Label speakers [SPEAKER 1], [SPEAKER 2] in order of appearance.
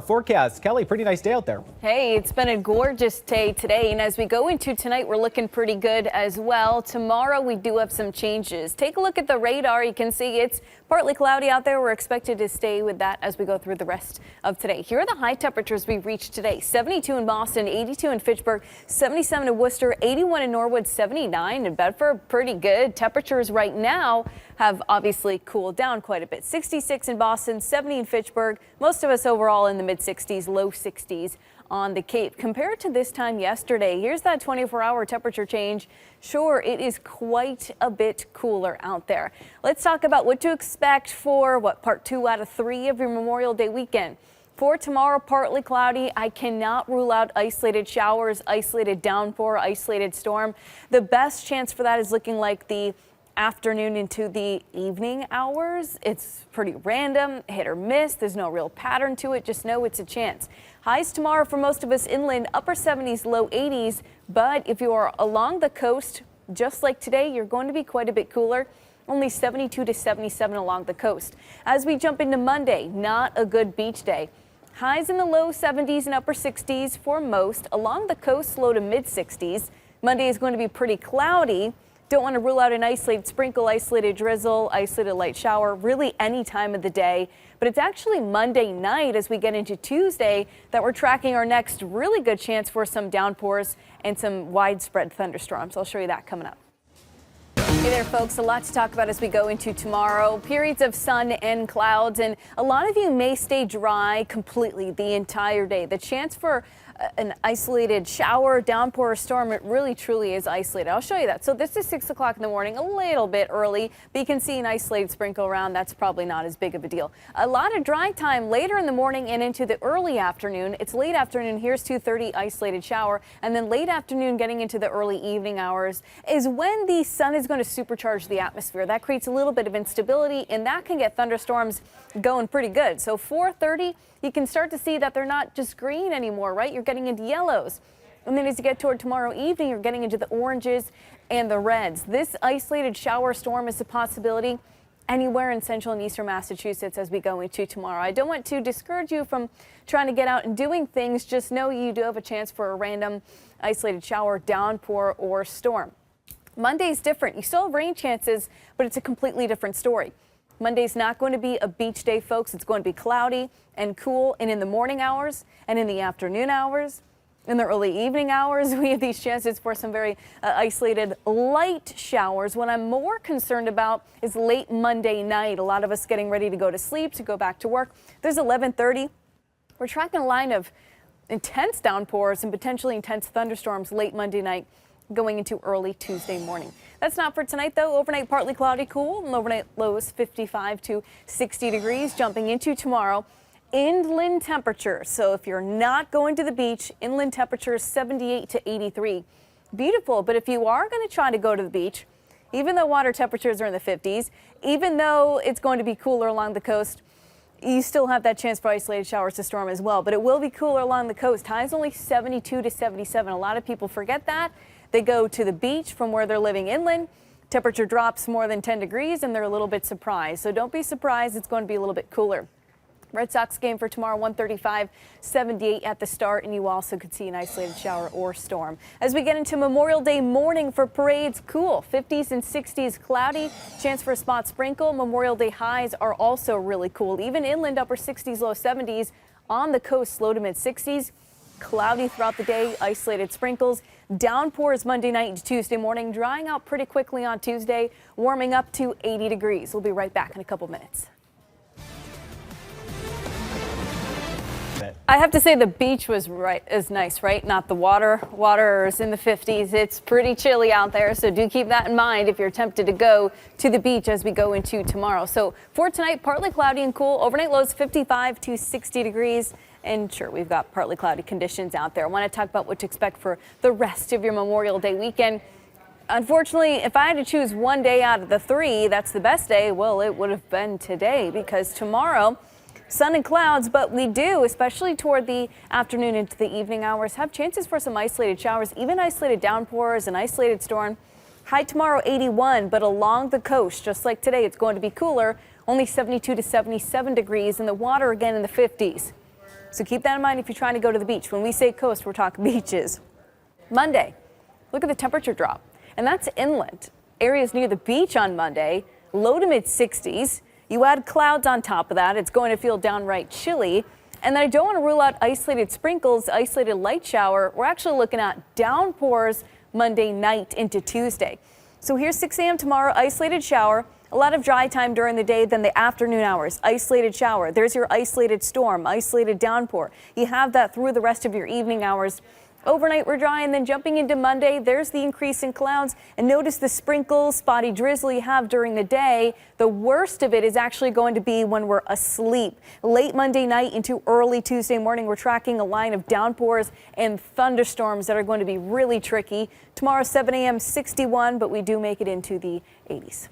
[SPEAKER 1] Forecast. Kelly, pretty nice day out there.
[SPEAKER 2] Hey, it's been a gorgeous day today, and as we go into tonight, we're looking pretty good as well. Tomorrow, we do have some changes. Take a look at the radar. You can see it's partly cloudy out there. We're expected to stay with that as we go through the rest of today. Here are the high temperatures we reached today. 72 in Boston, 82 in Fitchburg, 77 in Worcester, 81 in Norwood, 79 in Bedford. Pretty good. Temperatures right now have obviously cooled down quite a bit. 66 in Boston, 70 in Fitchburg. Most of us overall in the mid 60s, low 60s on the Cape. Compared to this time yesterday, here's that 24-hour temperature change. Sure, it is quite a bit cooler out there. Let's talk about what to expect for part 2 out of 3 of your Memorial Day weekend. For tomorrow, partly cloudy. I cannot rule out isolated showers, isolated downpour, isolated storm. The best chance for that is looking like the afternoon into the evening hours. It's pretty random, hit or miss. There's no real pattern to it. Just know it's a chance. Highs tomorrow for most of us inland, upper 70s, low 80s. But if you are along the coast, just like today, you're going to be quite a bit cooler. Only 72 to 77 along the coast. As we jump into Monday, not a good beach day. Highs in the low 70s and upper 60s for most. Along the coast, low to mid 60s. Monday is going to be pretty cloudy. Don't want to rule out an isolated sprinkle, isolated drizzle, isolated light shower, really any time of the day. But it's actually Monday night as we get into Tuesday that we're tracking our next really good chance for some downpours and some widespread thunderstorms. I'll show you that coming up. Hey there, folks. A lot to talk about as we go into tomorrow. Periods of sun and clouds, and a lot of you may stay dry completely the entire day. The chance for an isolated shower, downpour, or storm, it really truly is isolated. I'll show you that. So this is 6 o'clock in the morning, a little bit early, but you can see an isolated sprinkle around. That's probably not as big of a deal. A lot of dry time later in the morning and into the early afternoon. It's late afternoon. Here's 2:30 isolated shower, and then late afternoon getting into the early evening hours is when the sun is going to supercharge the atmosphere. That creates a little bit of instability, and that can get thunderstorms going pretty good. So 4:30, you can start to see that they're not just green anymore, right? You're getting into yellows. And then as you get toward tomorrow evening, you're getting into the oranges and the reds. This isolated shower storm is a possibility anywhere in central and eastern Massachusetts as we go into tomorrow. I don't want to discourage you from trying to get out and doing things. Just know you do have a chance for a random isolated shower, downpour, or storm. Monday's different. You still have rain chances, but it's a completely different story. Monday's not going to be a beach day, folks. It's going to be cloudy and cool, and in the morning hours and in the afternoon hours, in the early evening hours, we have these chances for some very isolated light showers. What I'm more concerned about is late Monday night. A lot of us getting ready to go to sleep, to go back to work. There's 11:30. We're tracking a line of intense downpours and potentially intense thunderstorms late Monday night, going into early Tuesday morning. That's not for tonight, though. Overnight, partly cloudy, cool, and overnight lows 55 to 60 degrees. Jumping into tomorrow, inland temperatures. So if you're not going to the beach, inland temperatures 78 to 83. Beautiful, but if you are going to try to go to the beach, even though water temperatures are in the 50s, even though it's going to be cooler along the coast, you still have that chance for isolated showers to storm as well. But it will be cooler along the coast. Highs only 72 to 77. A lot of people forget that. They go to the beach from where they're living inland. Temperature drops more than 10 degrees and they're a little bit surprised. So don't be surprised. It's going to be a little bit cooler. Red Sox game for tomorrow, 135-78 at the start, and you also could see an isolated shower or storm. As we get into Memorial Day morning for parades, cool, 50s and 60s, cloudy, chance for a spot sprinkle. Memorial Day highs are also really cool, even inland, upper 60s, low 70s. On the coast, low to mid 60s. Cloudy throughout the day, isolated sprinkles. Downpours Monday night to Tuesday morning, drying out pretty quickly on Tuesday, warming up to 80 degrees. We'll be right back in a couple minutes. I have to say the beach is nice, right? Not the water. Water is in the 50s. It's pretty chilly out there, so do keep that in mind if you're tempted to go to the beach as we go into tomorrow. So for tonight, partly cloudy and cool. Overnight lows 55 to 60 degrees. And sure, we've got partly cloudy conditions out there. I want to talk about what to expect for the rest of your Memorial Day weekend. Unfortunately, if I had to choose one day out of the 3, that's the best day. Well, it would have been today, because tomorrow, sun and clouds, but we do, especially toward the afternoon into the evening hours, have chances for some isolated showers, even isolated downpours and isolated storm. High tomorrow 81, but along the coast, just like today, it's going to be cooler, only 72 to 77 degrees, and the water again in the 50s. So keep that in mind if you're trying to go to the beach. When we say coast, we're talking beaches. Monday, look at the temperature drop, and that's inland. Areas near the beach on Monday, low to mid 60s. You add clouds on top of that, it's going to feel downright chilly. And then I don't want to rule out isolated sprinkles, isolated light shower. We're actually looking at downpours Monday night into Tuesday. So here's 6 a.m. tomorrow, isolated shower. A lot of dry time during the day, then the afternoon hours, isolated shower. There's your isolated storm, isolated downpour. You have that through the rest of your evening hours. Overnight, we're dry, and then jumping into Monday, there's the increase in clouds. And notice the sprinkles, spotty drizzle you have during the day. The worst of it is actually going to be when we're asleep. Late Monday night into early Tuesday morning, we're tracking a line of downpours and thunderstorms that are going to be really tricky. Tomorrow, 7 a.m., 61, but we do make it into the 80s.